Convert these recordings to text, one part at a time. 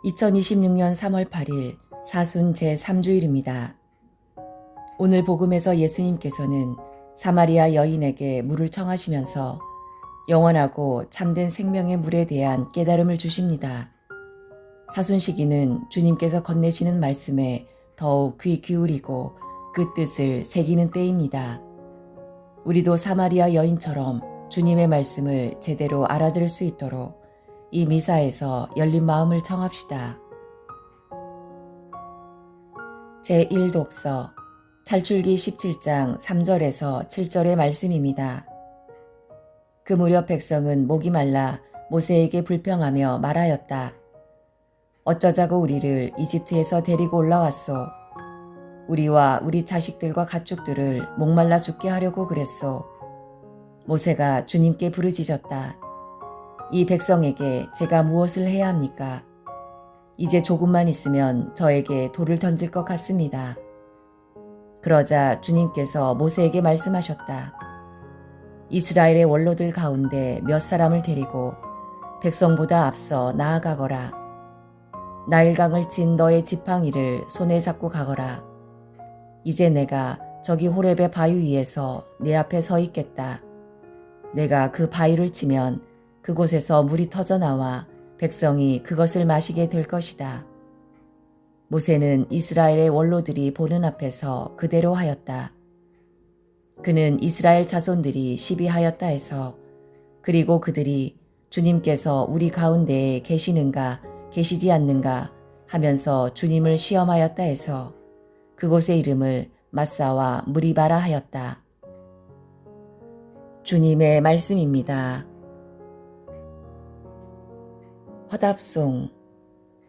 2026년 3월 8일 사순 제3주일입니다. 오늘 복음에서 예수님께서는 사마리아 여인에게 물을 청하시면서 영원하고 참된 생명의 물에 대한 깨달음을 주십니다. 사순 시기는 주님께서 건네시는 말씀에 더욱 귀 기울이고 그 뜻을 새기는 때입니다. 우리도 사마리아 여인처럼 주님의 말씀을 제대로 알아들을 수 있도록 이 미사에서 열린 마음을 청합시다. 제1독서 탈출기 17장 3절에서 7절의 말씀입니다. 그 무렵 백성은 목이 말라 모세에게 불평하며 말하였다. 어쩌자고 우리를 이집트에서 데리고 올라왔소. 우리와 우리 자식들과 가축들을 목말라 죽게 하려고 그랬소. 모세가 주님께 부르짖었다. 이 백성에게 제가 무엇을 해야 합니까? 이제 조금만 있으면 저에게 돌을 던질 것 같습니다. 그러자 주님께서 모세에게 말씀하셨다. 이스라엘의 원로들 가운데 몇 사람을 데리고 백성보다 앞서 나아가거라. 나일강을 친 너의 지팡이를 손에 잡고 가거라. 이제 내가 저기 호렙의 바위 위에서 내 앞에 서 있겠다. 내가 그 바위를 치면 그곳에서 물이 터져나와 백성이 그것을 마시게 될 것이다. 모세는 이스라엘의 원로들이 보는 앞에서 그대로 하였다. 그는 이스라엘 자손들이 시비하였다 해서 그리고 그들이 주님께서 우리 가운데에 계시는가 계시지 않는가 하면서 주님을 시험하였다 해서 그곳의 이름을 마사와 무리바라 하였다. 주님의 말씀입니다. 화답송.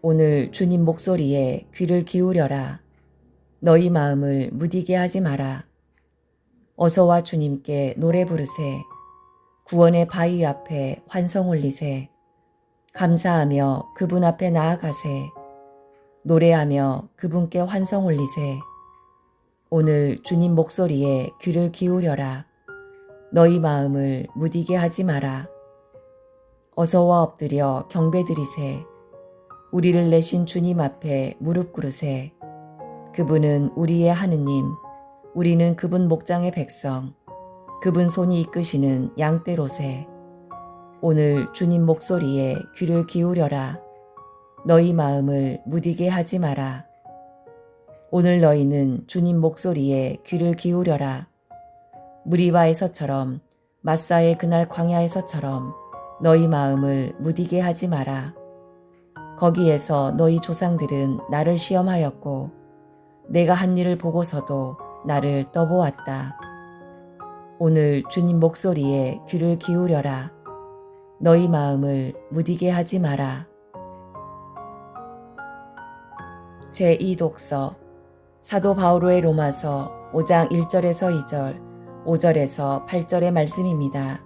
오늘 주님 목소리에 귀를 기울여라. 너희 마음을 무디게 하지 마라. 어서와 주님께 노래 부르세. 구원의 바위 앞에 환성 올리세. 감사하며 그분 앞에 나아가세. 노래하며 그분께 환성 올리세. 오늘 주님 목소리에 귀를 기울여라. 너희 마음을 무디게 하지 마라. 어서와 엎드려 경배드리세. 우리를 내신 주님 앞에 무릎 꿇으세. 그분은 우리의 하느님, 우리는 그분 목장의 백성, 그분 손이 이끄시는 양떼로세. 오늘 주님 목소리에 귀를 기울여라. 너희 마음을 무디게 하지 마라. 오늘 너희는 주님 목소리에 귀를 기울여라. 무리바에서처럼 마사의 그날 광야에서처럼 너희 마음을 무디게 하지 마라. 거기에서 너희 조상들은 나를 시험하였고 내가 한 일을 보고서도 나를 떠보았다. 오늘 주님 목소리에 귀를 기울여라. 너희 마음을 무디게 하지 마라. 제2독서 사도 바오로의 로마서 5장 1절에서 2절, 5절에서 8절의 말씀입니다.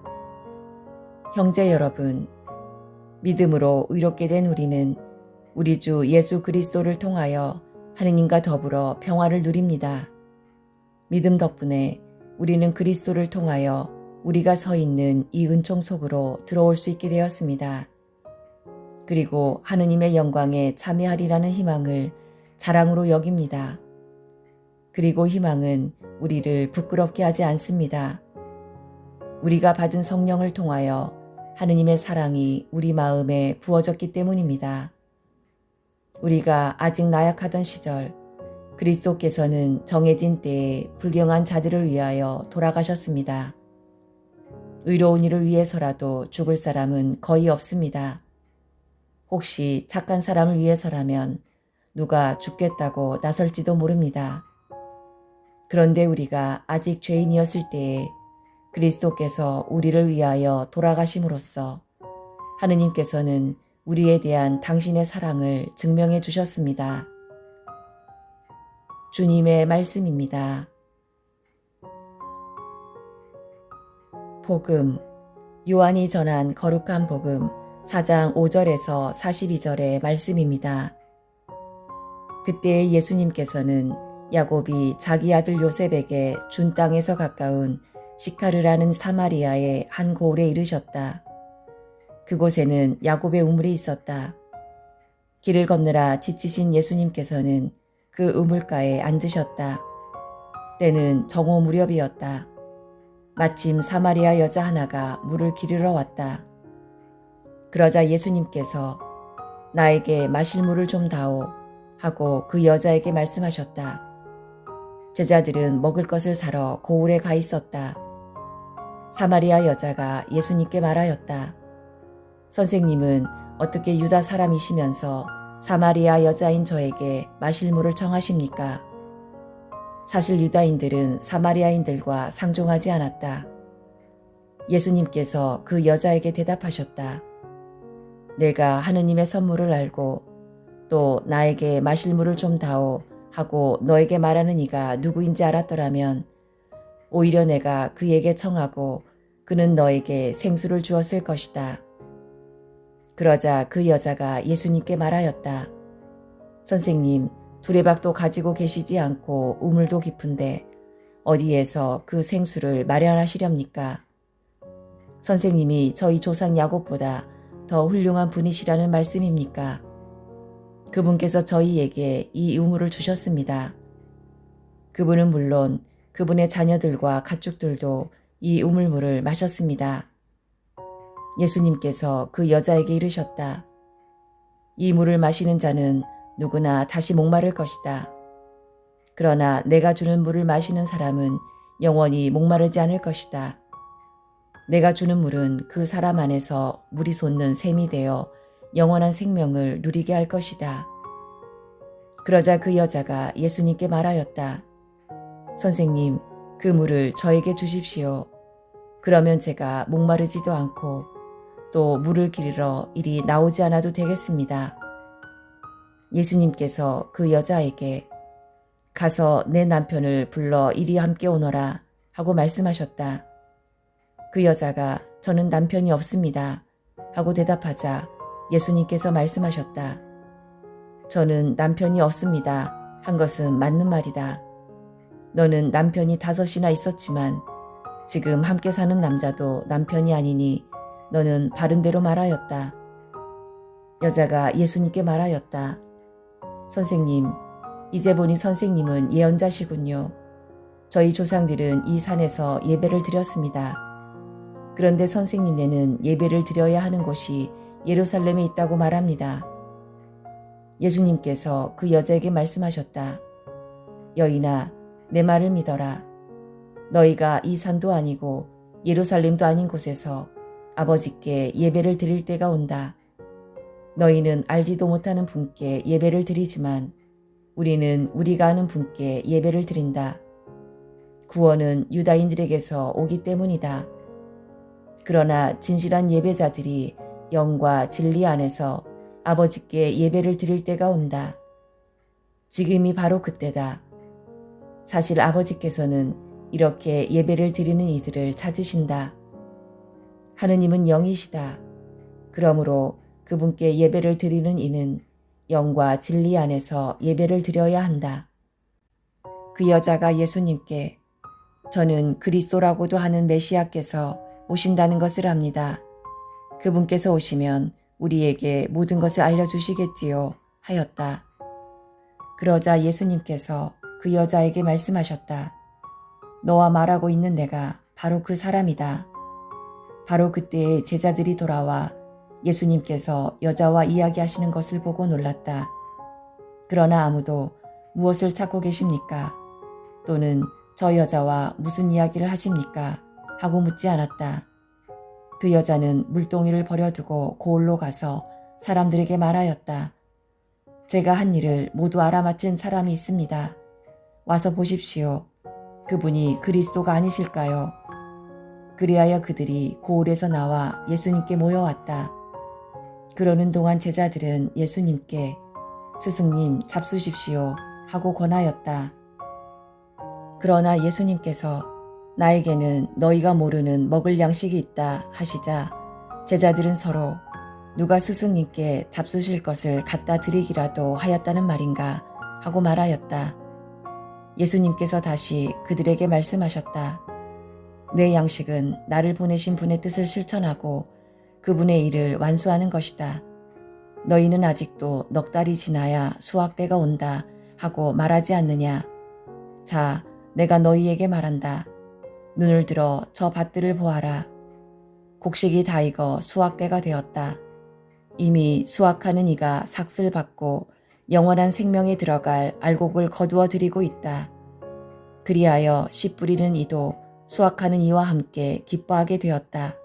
형제 여러분, 믿음으로 의롭게 된 우리는 우리 주 예수 그리스도를 통하여 하느님과 더불어 평화를 누립니다. 믿음 덕분에 우리는 그리스도를 통하여 우리가 서 있는 이 은총 속으로 들어올 수 있게 되었습니다. 그리고 하느님의 영광에 참여하리라는 희망을 자랑으로 여깁니다. 그리고 희망은 우리를 부끄럽게 하지 않습니다. 우리가 받은 성령을 통하여 하느님의 사랑이 우리 마음에 부어졌기 때문입니다. 우리가 아직 나약하던 시절 그리스도께서는 정해진 때에 불경한 자들을 위하여 돌아가셨습니다. 의로운 일을 위해서라도 죽을 사람은 거의 없습니다. 혹시 착한 사람을 위해서라면 누가 죽겠다고 나설지도 모릅니다. 그런데 우리가 아직 죄인이었을 때에 그리스도께서 우리를 위하여 돌아가심으로써 하느님께서는 우리에 대한 당신의 사랑을 증명해 주셨습니다. 주님의 말씀입니다. 복음. 요한이 전한 거룩한 복음 4장 5절에서 42절의 말씀입니다. 그때 예수님께서는 야곱이 자기 아들 요셉에게 준 땅에서 가까운 시카르라는 사마리아의 한 고을에 이르셨다. 그곳에는 야곱의 우물이 있었다. 길을 건너라 지치신 예수님께서는 그 우물가에 앉으셨다. 때는 정오 무렵이었다. 마침 사마리아 여자 하나가 물을 기르러 왔다. 그러자 예수님께서 나에게 마실 물을 좀 다오 하고 그 여자에게 말씀하셨다. 제자들은 먹을 것을 사러 고을에 가 있었다. 사마리아 여자가 예수님께 말하였다. 선생님은 어떻게 유다 사람이시면서 사마리아 여자인 저에게 마실 물을 청하십니까? 사실 유다인들은 사마리아인들과 상종하지 않았다. 예수님께서 그 여자에게 대답하셨다. 내가 하느님의 선물을 알고 또 나에게 마실 물을 좀 다오 하고 너에게 말하는 이가 누구인지 알았더라면 오히려 내가 그에게 청하고 그는 너에게 생수를 주었을 것이다. 그러자 그 여자가 예수님께 말하였다. 선생님, 두레박도 가지고 계시지 않고 우물도 깊은데 어디에서 그 생수를 마련하시렵니까? 선생님이 저희 조상 야곱보다 더 훌륭한 분이시라는 말씀입니까? 그분께서 저희에게 이 우물을 주셨습니다. 그분은 물론 그분의 자녀들과 가축들도 이 우물물을 마셨습니다. 예수님께서 그 여자에게 이르셨다. 이 물을 마시는 자는 누구나 다시 목마를 것이다. 그러나 내가 주는 물을 마시는 사람은 영원히 목마르지 않을 것이다. 내가 주는 물은 그 사람 안에서 물이 솟는 샘이 되어 영원한 생명을 누리게 할 것이다. 그러자 그 여자가 예수님께 말하였다. 선생님, 그 물을 저에게 주십시오. 그러면 제가 목마르지도 않고 또 물을 기르러 이리 나오지 않아도 되겠습니다. 예수님께서 그 여자에게 가서 내 남편을 불러 이리 함께 오너라 하고 말씀하셨다. 그 여자가 저는 남편이 없습니다 하고 대답하자 예수님께서 말씀하셨다. 저는 남편이 없습니다 한 것은 맞는 말이다. 너는 남편이 5이나 있었지만 지금 함께 사는 남자도 남편이 아니니 너는 바른 대로 말하였다. 여자가 예수님께 말하였다. 선생님, 이제 보니 선생님은 예언자시군요. 저희 조상들은 이 산에서 예배를 드렸습니다. 그런데 선생님네는 예배를 드려야 하는 곳이 예루살렘에 있다고 말합니다. 예수님께서 그 여자에게 말씀하셨다. 여인아, 내 말을 믿어라. 너희가 이 산도 아니고 예루살렘도 아닌 곳에서 아버지께 예배를 드릴 때가 온다. 너희는 알지도 못하는 분께 예배를 드리지만 우리는 우리가 아는 분께 예배를 드린다. 구원은 유다인들에게서 오기 때문이다. 그러나 진실한 예배자들이 영과 진리 안에서 아버지께 예배를 드릴 때가 온다. 지금이 바로 그때다. 사실 아버지께서는 이렇게 예배를 드리는 이들을 찾으신다. 하느님은 영이시다. 그러므로 그분께 예배를 드리는 이는 영과 진리 안에서 예배를 드려야 한다. 그 여자가 예수님께 저는 그리스도라고도 하는 메시아께서 오신다는 것을 압니다. 그분께서 오시면 우리에게 모든 것을 알려주시겠지요 하였다. 그러자 예수님께서 그 여자에게 말씀하셨다. 너와 말하고 있는 내가 바로 그 사람이다. 바로 그때에 제자들이 돌아와 예수님께서 여자와 이야기하시는 것을 보고 놀랐다. 그러나 아무도 무엇을 찾고 계십니까? 또는 저 여자와 무슨 이야기를 하십니까? 하고 묻지 않았다. 그 여자는 물동이를 버려두고 고을로 가서 사람들에게 말하였다. 제가 한 일을 모두 알아맞힌 사람이 있습니다. 와서 보십시오. 그분이 그리스도가 아니실까요? 그리하여 그들이 고을에서 나와 예수님께 모여왔다. 그러는 동안 제자들은 예수님께 스승님 잡수십시오 하고 권하였다. 그러나 예수님께서 나에게는 너희가 모르는 먹을 양식이 있다 하시자 제자들은 서로 누가 스승님께 잡수실 것을 갖다 드리기라도 하였다는 말인가 하고 말하였다. 예수님께서 다시 그들에게 말씀하셨다. 내 양식은 나를 보내신 분의 뜻을 실천하고 그분의 일을 완수하는 것이다. 너희는 아직도 넉 달이 지나야 수확 때가 온다 하고 말하지 않느냐. 자, 내가 너희에게 말한다. 눈을 들어 저 밭들을 보아라. 곡식이 다 익어 수확 때가 되었다. 이미 수확하는 이가 삭슬 받고 영원한 생명에 들어갈 알곡을 거두어 드리고 있다. 그리하여 씨 뿌리는 이도 수확하는 이와 함께 기뻐하게 되었다.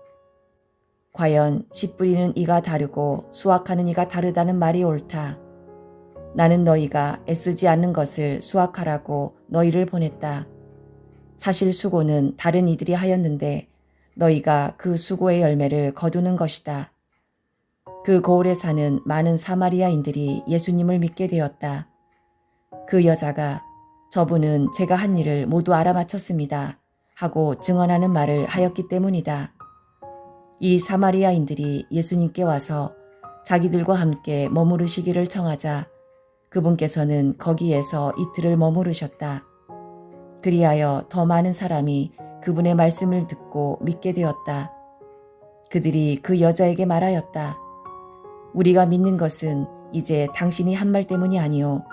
과연 씨 뿌리는 이가 다르고 수확하는 이가 다르다는 말이 옳다. 나는 너희가 애쓰지 않는 것을 수확하라고 너희를 보냈다. 사실 수고는 다른 이들이 하였는데 너희가 그 수고의 열매를 거두는 것이다. 그 고을에 사는 많은 사마리아인들이 예수님을 믿게 되었다. 그 여자가 저분은 제가 한 일을 모두 알아맞혔습니다 하고 증언하는 말을 하였기 때문이다. 이 사마리아인들이 예수님께 와서 자기들과 함께 머무르시기를 청하자 그분께서는 거기에서 이틀을 머무르셨다. 그리하여 더 많은 사람이 그분의 말씀을 듣고 믿게 되었다. 그들이 그 여자에게 말하였다. 우리가 믿는 것은 이제 당신이 한 말 때문이 아니오.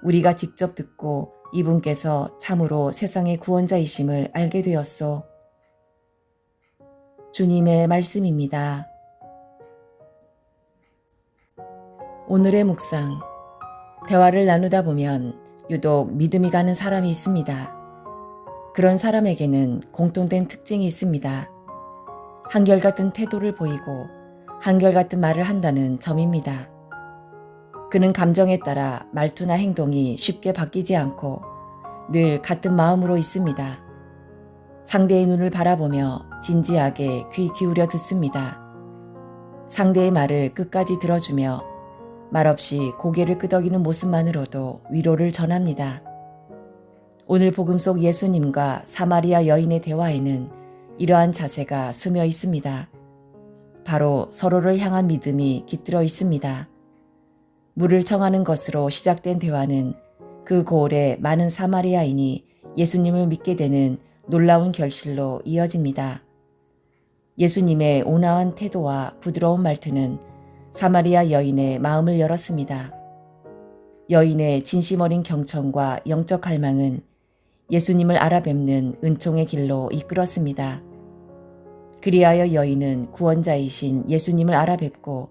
우리가 직접 듣고 이분께서 참으로 세상의 구원자이심을 알게 되었소. 주님의 말씀입니다. 오늘의 묵상. 대화를 나누다 보면 유독 믿음이 가는 사람이 있습니다. 그런 사람에게는 공통된 특징이 있습니다. 한결같은 태도를 보이고 한결같은 말을 한다는 점입니다. 그는 감정에 따라 말투나 행동이 쉽게 바뀌지 않고 늘 같은 마음으로 있습니다. 상대의 눈을 바라보며 진지하게 귀 기울여 듣습니다. 상대의 말을 끝까지 들어주며 말없이 고개를 끄덕이는 모습만으로도 위로를 전합니다. 오늘 복음 속 예수님과 사마리아 여인의 대화에는 이러한 자세가 스며 있습니다. 바로 서로를 향한 믿음이 깃들어 있습니다. 물을 청하는 것으로 시작된 대화는 그 고을에 많은 사마리아인이 예수님을 믿게 되는 놀라운 결실로 이어집니다. 예수님의 온화한 태도와 부드러운 말투는 사마리아 여인의 마음을 열었습니다. 여인의 진심 어린 경청과 영적 갈망은 예수님을 알아뵙는 은총의 길로 이끌었습니다. 그리하여 여인은 구원자이신 예수님을 알아뵙고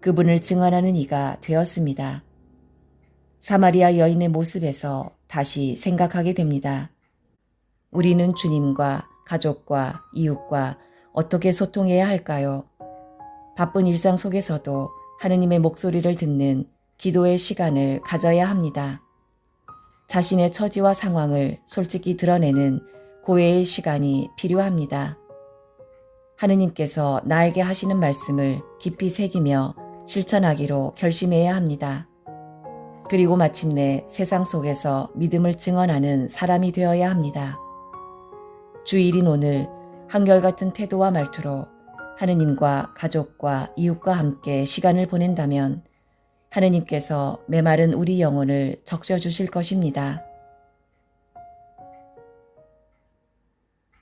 그분을 증언하는 이가 되었습니다. 사마리아 여인의 모습에서 다시 생각하게 됩니다. 우리는 주님과 가족과 이웃과 어떻게 소통해야 할까요? 바쁜 일상 속에서도 하느님의 목소리를 듣는 기도의 시간을 가져야 합니다. 자신의 처지와 상황을 솔직히 드러내는 고해의 시간이 필요합니다. 하느님께서 나에게 하시는 말씀을 깊이 새기며 실천하기로 결심해야 합니다. 그리고 마침내 세상 속에서 믿음을 증언하는 사람이 되어야 합니다. 주일인 오늘 한결같은 태도와 말투로 하느님과 가족과 이웃과 함께 시간을 보낸다면 하느님께서 메마른 우리 영혼을 적셔 주실 것입니다.